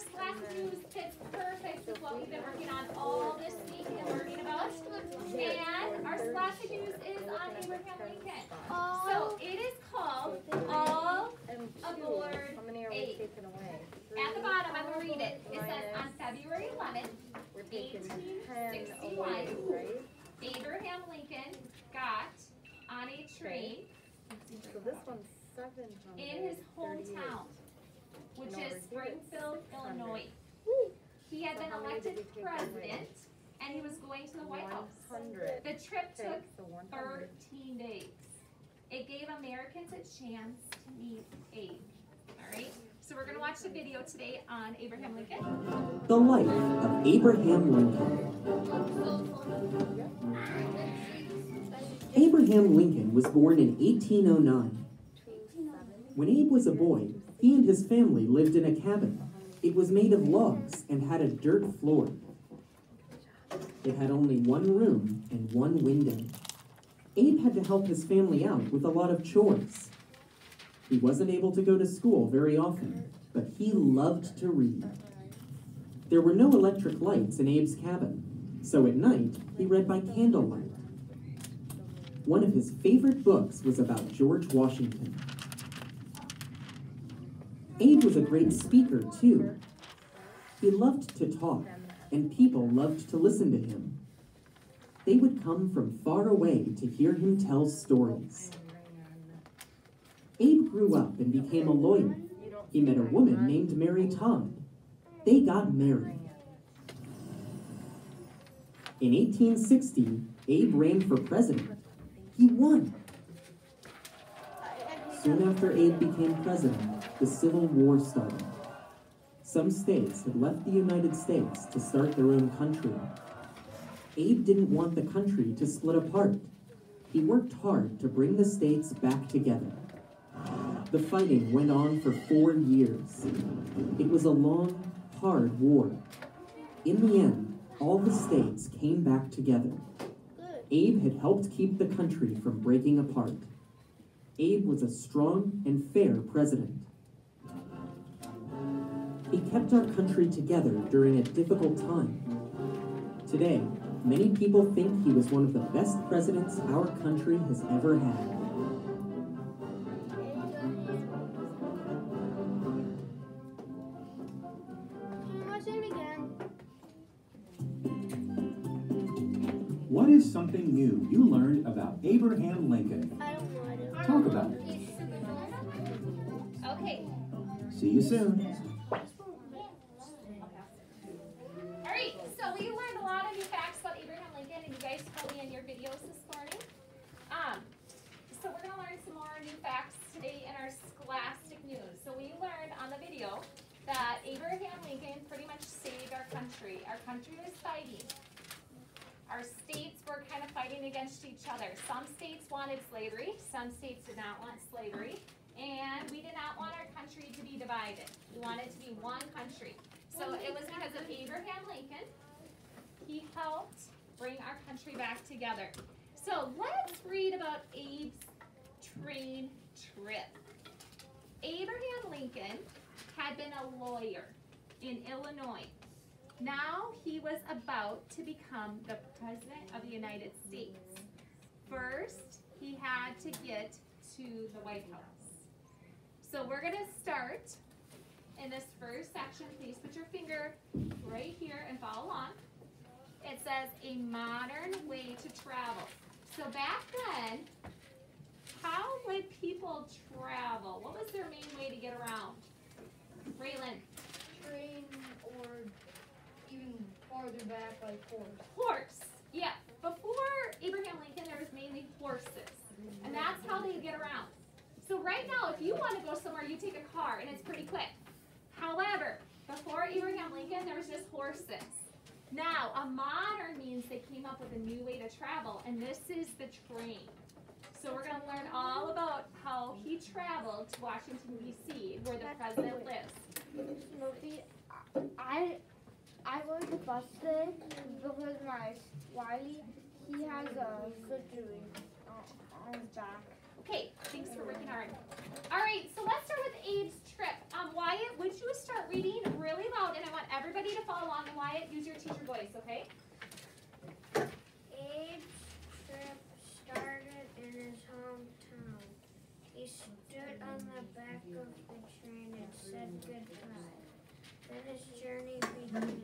Scholastic News fits perfect with what we've been working on all this week and learning about. And our Scholastic News is on Abraham Lincoln. So it is called All Aboard Abe. At the bottom, I'm going to read it. It says, on February 11th, 1861, Abraham Lincoln got on a train in his hometown, which is Springfield, Illinois. He had been elected president, and he was going to the White House. The trip took 13 days. It gave Americans a chance to meet Abe. All right? So we're going to watch the video today on Abraham Lincoln. The life of Abraham Lincoln. Abraham Lincoln was born in 1809. When Abe was a boy, he and his family lived in a cabin. It was made of logs and had a dirt floor. It had only one room and one window. Abe had to help his family out with a lot of chores. He wasn't able to go to school very often, but he loved to read. There were no electric lights in Abe's cabin, so at night he read by candlelight. One of his favorite books was about George Washington. Abe was a great speaker, too. He loved to talk, and people loved to listen to him. They would come from far away to hear him tell stories. Abe grew up and became a lawyer. He met a woman named Mary Todd. They got married. In 1860, Abe ran for president. He won. Soon after Abe became president, the Civil War started. Some states had left the United States to start their own country. Abe didn't want the country to split apart. He worked hard to bring the states back together. The fighting went on for 4 years. It was a long, hard war. In the end, all the states came back together. Abe had helped keep the country from breaking apart. Abe was a strong and fair president. He kept our country together during a difficult time. Today, many people think he was one of the best presidents our country has ever had. What is something new you learned about Abraham Lincoln? I don't know. Talk about it. Okay. See you soon. All right, so we learned a lot of new facts about Abraham Lincoln, and you guys probably in your videos this morning. So we're going to learn some more new facts today in our Scholastic News. So we learned on the video that Abraham Lincoln pretty much saved our country. Our country was fighting. Our states were kind of fighting against each other. Some states wanted slavery, some states did not want slavery, and we did not want our country to be divided. We wanted it to be one country. So it was because of Abraham Lincoln. He helped bring our country back together. So let's read about Abe's train trip. Abraham Lincoln had been a lawyer in Illinois. Now he was about to become the President of the United States. First, he had to get to the White House. So we're going to start in this first section. Please put your finger right here and follow along. It says a modern way to travel. So back then, how would people travel? What was their main way to get around? Raylan? Train or even farther back, like horse. Horse. Yeah. Before Abraham Lincoln, there was mainly horses. And that's how they get around. So right now, if you want to go somewhere, you take a car, and it's pretty quick. However, before Abraham Lincoln, there was just horses. Now, a modern means they came up with a new way to travel, and this is the train. So we're going to learn all about how he traveled to Washington, D.C., where the president lives. Sophie, I rode the bus today because my Wiley, he has a surgery on his back. Okay, thanks for working hard. All right, so let's start with Abe's trip. Wyatt, would you start reading really loud everybody to follow along, and Wyatt, use your teacher voice, okay? Abe's trip started in his hometown. He stood on the back of the train and said goodbye. Then his journey began.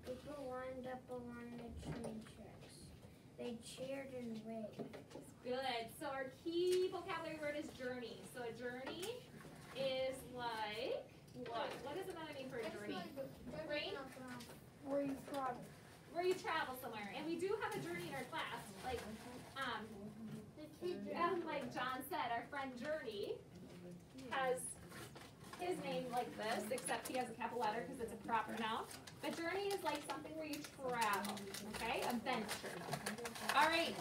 People lined up along the train tracks. They cheered and waved. Good. So our key vocabulary word is journey. So a journey is like what? What is another name for a journey? Right? Where you from? Where you travel somewhere. And we do have a journey in our class. Like like John said, our friend Journey has his name like this, except he has a capital letter because it's a proper noun. But journey is like something where you travel, okay? A venture. All right,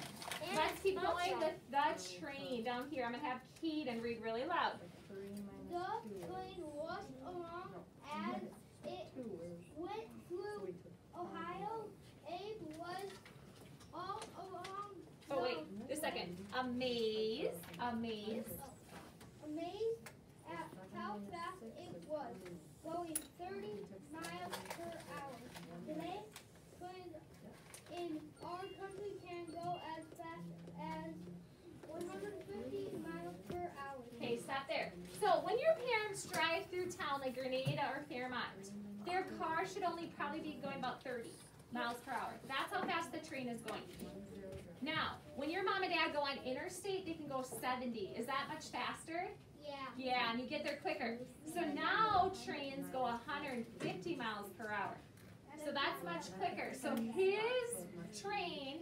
let's keep going with the train down here. I'm going to have Keaton read really loud. The train rushed along as it went through Ohio. Abe was all along. Oh, wait, just a second. Amazed Amazed at how fast it was, going 30 miles per hour. Today, trains in our country can go as fast as 150 miles per hour. Okay, stop there. So when your parents drive through town like Grenada or Fairmont, their car should only probably be going about 30 miles per hour. That's how fast the train is going. Now, when your mom and dad go on interstate, they can go 70. Is that much faster? Yeah. Yeah, and you get there quicker. So now trains go 150 miles per hour. So that's much quicker. So his train,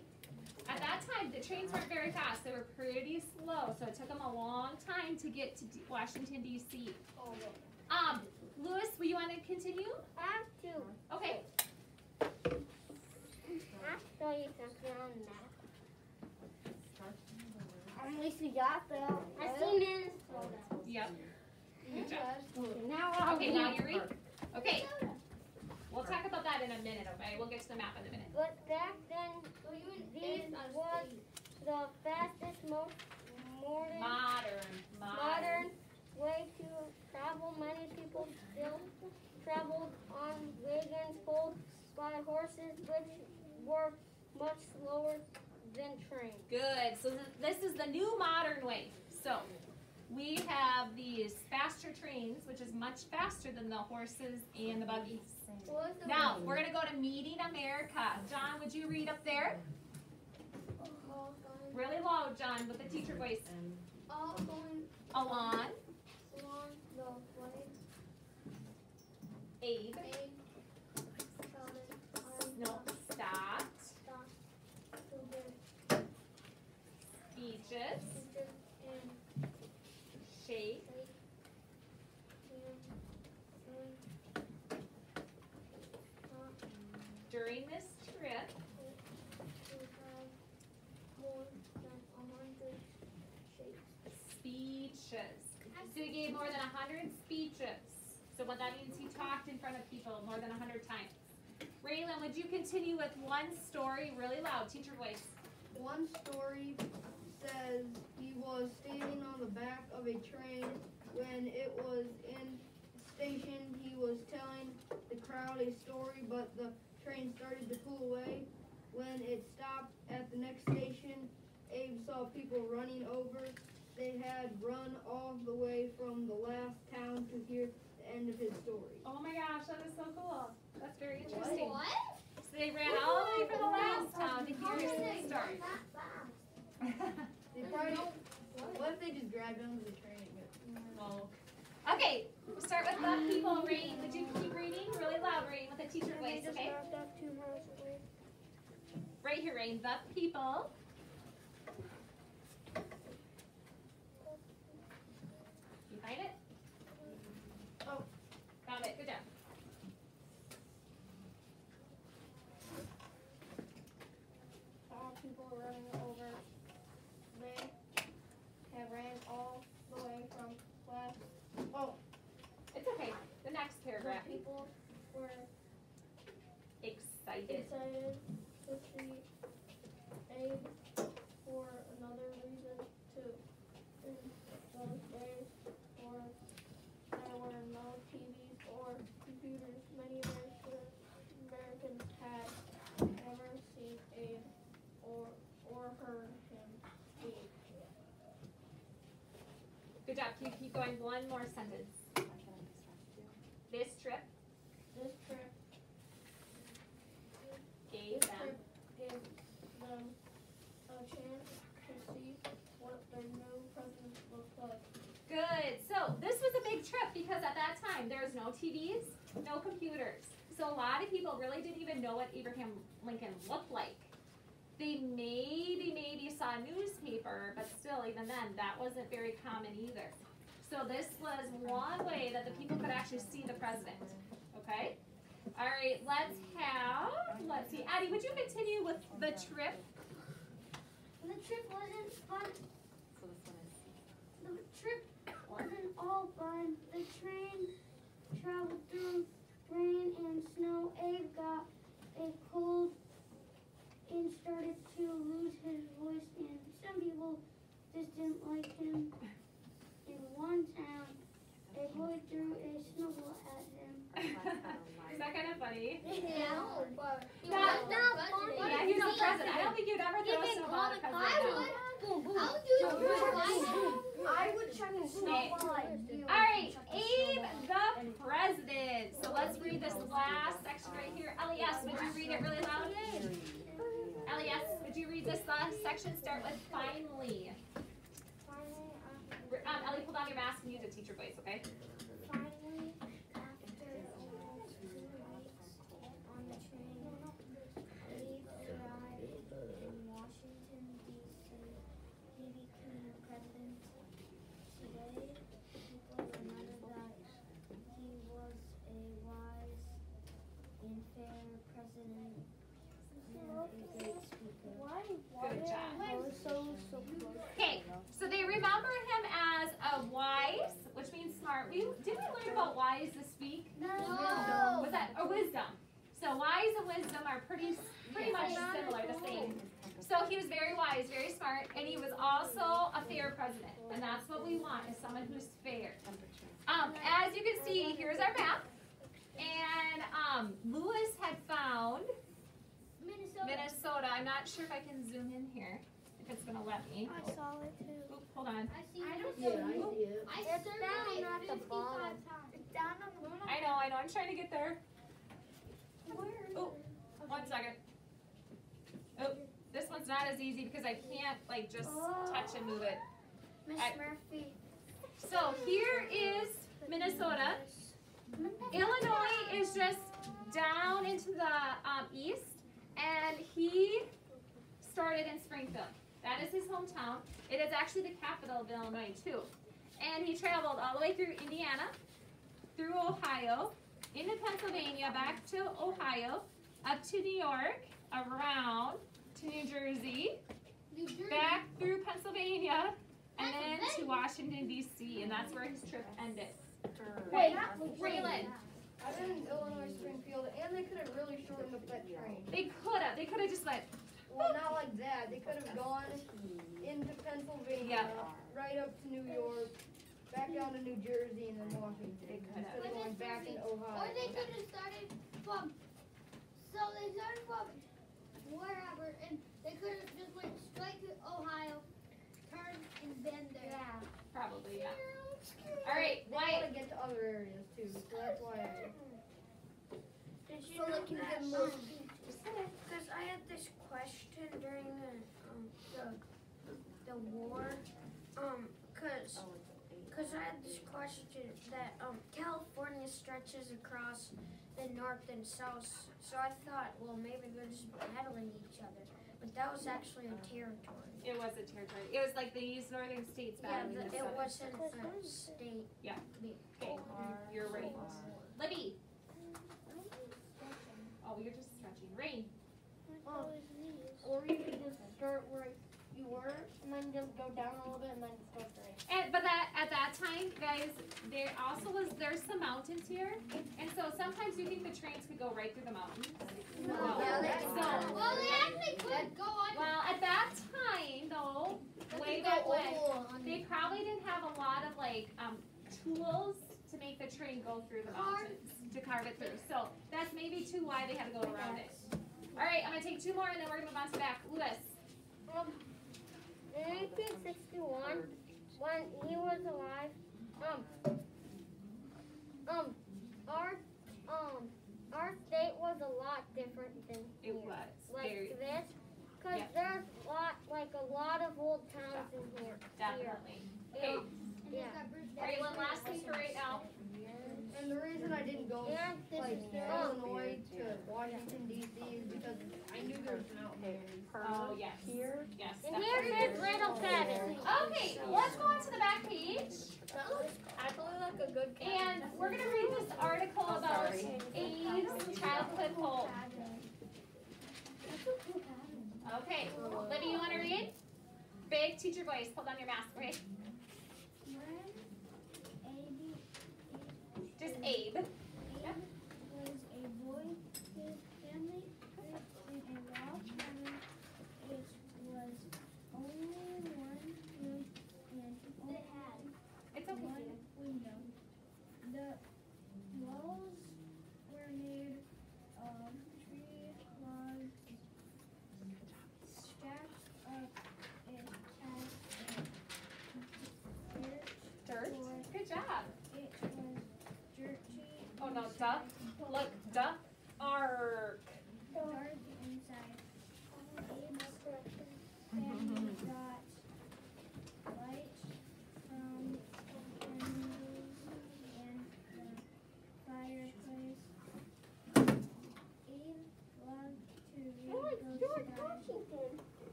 at that time, the trains weren't very fast. They were pretty slow. So it took them a long time to get to Washington, D.C. Lewis, will you want to continue? I have to. Okay. I'll show you something on the map. At least we got that. I seen it. Yep. Good job. Now Okay, now you read. Okay. We'll talk about that in a minute, okay? We'll get to the map in a minute. But back then, this was the fastest, most modern way to travel. Many people still traveled on wagons pulled by horses, which were much slower than trains. Good. So this is the new modern way. So we have these faster trains, which is much faster than the horses and the buggies. Now, we're going to go to Meeting America. John, would you read up there? Really loud, John, with the teacher voice. All going Alon, along the way. Abe, no, stopped, speeches, shake, during this trip, speeches. So he gave more than 100 speeches. So what that means, he talked in front of people more than 100 times. Raylan, would you continue with one story really loud? Teacher voice. One story says he was standing on the back of a train when it was in station. He was telling the crowd a story, but the train started to pull away. When it stopped at the next station, Abe saw people running over. They had run all the way from the last town to hear the end of his story. Oh my gosh, that is so cool. That's very interesting. What? So they ran all the way from the last town to hear his story. They probably don't. What if they just grabbed onto the train? Oh. Okay, we'll start with the people. Rain, would you keep reading really loud, Rain, with a teacher voice, okay? Right here, Rain. The people. You find it? Oh. Found it. Good job. All people running over. They have ran all the way from last. Oh, It's okay. The next paragraph. people were Excited. excited to see Abe for another reason too. In those days, there were no TVs or computers. Many Americans Good job. Can you keep going? One more sentence. This trip This trip gave them. gave them a chance to see what their new president looked like. Good. So this was a big trip because at that time there was no TVs, no computers. So a lot of people really didn't even know what Abraham Lincoln looked like. They maybe saw a newspaper, but still, even then, that wasn't very common either. So this was one way that the people could actually see the president. Okay? All right, let's see. Addie, would you continue with the trip? The trip wasn't fun. The trip wasn't all fun. The train traveled through rain and snow. Abe got a cold and started to lose his voice, and some people just didn't like him. In one town, a boy threw a snowball at him. Is that kind of funny? No, but That's not funny. Yeah, he's not president. I don't think you'd ever throw a snowball at a president. I would chuck a snowball at you. All right, Abe the president. So let's read this last section right here. Elias, would you read it really loud? Elias, would you read this last section? Start with finally. Ellie, pull down your mask and use a teacher voice, okay? Finally, after almost 2 weeks on the train, Abe arrived in Washington, D.C. He became president. Today, people remember that he was a wise and fair president and a great speaker. Good job. So Okay, so they remember him as a wise, which means smart. Did we learn about wise this week? No. Was that or wisdom? So wise and wisdom are pretty much similar, the same. So he was very wise, very smart, and he was also a fair president. And that's what we want, is someone who's fair. As you can see, here's our map. And Lewis had found Minnesota. I'm not sure if I can zoom in here, if it's gonna let me. I saw it too. Oop, hold on. It's down at the bottom. It's down on the bottom. I know, I'm trying to get there. Oh, 1 second. Oh, this one's not as easy because I can't like just touch and move it. Miss Murphy. So here is Minnesota. Illinois is just down into the east, and he started in Springfield. That is his hometown. It is actually the capital of Illinois too. And he traveled all the way through Indiana, through Ohio, into Pennsylvania, back to Ohio, up to New York, around to New Jersey, back through Pennsylvania, and then to Washington, D.C., and that's where his trip ended. Wait, Raylan. I've been in Illinois Springfield, and they could have really shortened up that train. They could have just went, Well, not like that. They could have gone into Pennsylvania, right up to New York, back down to New Jersey, and then Washington. They could have. Instead of going back in Ohio. Or they could have started from, wherever, and they could have just went straight to Ohio, turned, and been there. Yeah. Probably, yeah. All right, They want Wyatt. to get to other areas too, so that's why Did you So know they can that, get more because I had this question during the war, because I had this question that California stretches across the north and south, so I thought, well, maybe they're just battling each other, but that was actually a territory. It was a territory. It was like these northern states Yeah, battling each it other. wasn't a state. Yeah. Okay, you're right. Libby. Oh, you're just stretching. Rain. Or you could just start where you were, and then just go down a little bit, and then just go straight. But at that time, guys, there's some mountains here, and so sometimes you think the trains could go right through the mountains. No. Yeah, they So, Well, they actually could go on. well, at that time, though, way back when, they probably didn't have a lot of like tools to make the train go through the mountains, to carve it through. So that's maybe too why they had to go around it. All right, I'm gonna take 2 more, and then we're gonna move on to back. Lewis. In 1861, when he was alive, our state was a lot different than here. It was Like very this, because Yeah. there's a lot of old towns in here. definitely. Okay, Yeah. are you one last thing for right now? And the reason I didn't go And this like is Illinois to Washington D.C. is because I knew there was an out there. Oh, yes. Here? Yes. And definitely. here's his little cabin. Okay, let's go on to the back page. Actually, like a good And we're going to read this article about Abe's childhood home. Okay, Libby, you want to read? Big teacher voice. Hold on your mask, okay? Just Abe. Yep. Was a boy. His family lived in a log cabin. It was only one room and only had It's okay. one window. The walls were made of tree logs stacked up. It had Dirt. Good job. It was dirty. Oh, no, duck. Look, duck. Ark. Dark inside. Abe's family got light from windows and the fireplace. Abe loved to read books by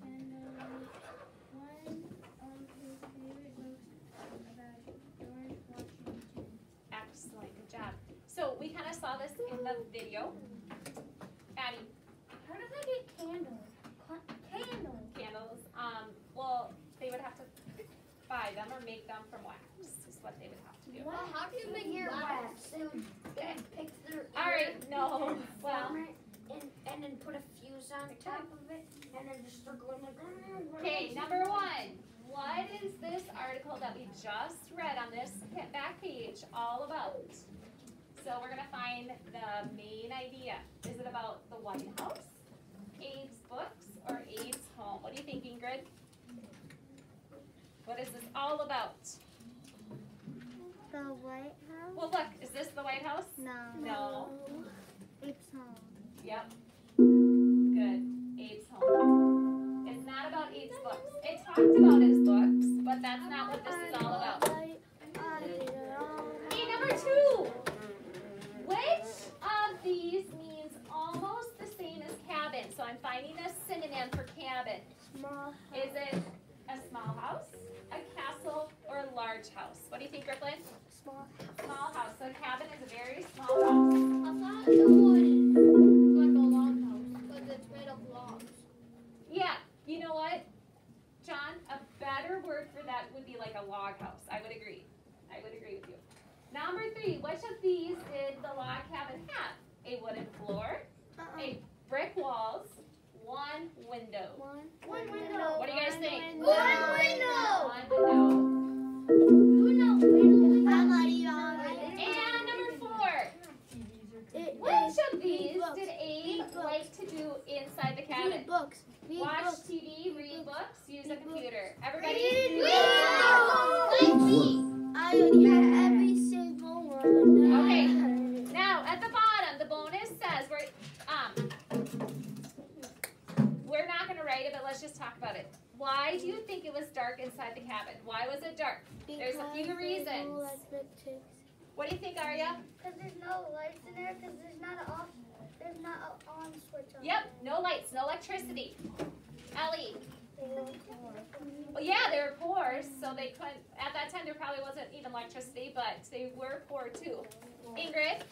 candlelight. One of his favorite books about George Washington. Excellent. Good job. So we kind of saw this in the video. Addie, How does I get candles? Candles. candles. Well, they would have to buy them or make them from wax. Is what they would have to do. Well, how do you make your wax? Okay. Pick their All right. No. Well. and then put a fuse on top of it, and then just start going like. Okay. Number one. What is this article that we just read on this back page all about? So we're gonna find the main idea. Is it about the White House, Abe's books, or Abe's home? What do you think, Ingrid? What is this all about? The White House? Well, look, is this the White House? No. No. It's home. Yep. Good. Abe's home. It's not about Abe's books. It talked about his books, but that's not what this is all about. Okay, number two. Which of these means almost the same as cabin? So I'm finding a synonym for cabin. Small. Is it a small house, a castle, or a large house? What do you think, Brooklyn? Small. Small house. So a cabin is a very small house. I thought it was like a log house because it's made of logs. Yeah, you know what, John? A better word for that would be like a log house. I would agree. I would agree with you. Number three, which of these did the log cabin have? A wooden floor, a brick walls, one window. One window. What do you guys think? One window. One window. And number four, which of these did Abe like to do inside the cabin? Books. Watch TV, read books, use a computer. Everybody? I have every single one. Okay. Now at the bottom, the bonus says we're not going to write it, but let's just talk about it. Why do you think it was dark inside the cabin? Why was it dark? There's a few reasons. What do you think, Arya? Because there's no lights in there. Because there's not an on switch on. Yep. No lights, no electricity. Ellie. Well, yeah, they were poor, so they couldn't. At that time, there probably wasn't even electricity, but they were poor too. Ingrid.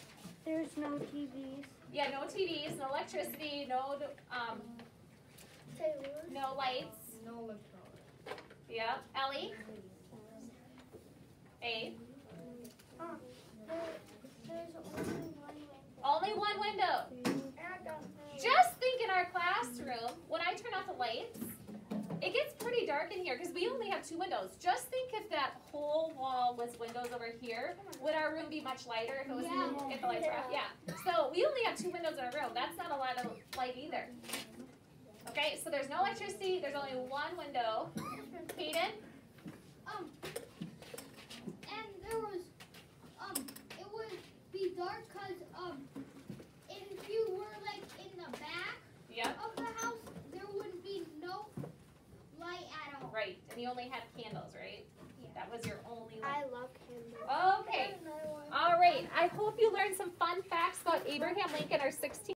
There's no TVs. Yeah, no TVs, no electricity, no lights. No electronics. Yeah, Ellie. Abe. There's only one window. Only one window. Just think in our classroom, when I turn off the lights, it gets pretty dark in here because we only have two windows. Just think if that whole wall was windows over here, would our room be much lighter if it was if the lights were off? Yeah. So we only have two windows in our room. That's not a lot of light either. Okay, so there's no electricity. There's only one window. Hayden? dark because if you were like in the back Yep. of the house, there wouldn't be no light at all. Right, and you only had candles, right? Yeah. That was your only I light. love candles. Okay. All right. I hope you learned some fun facts about Abraham Lincoln, our 16th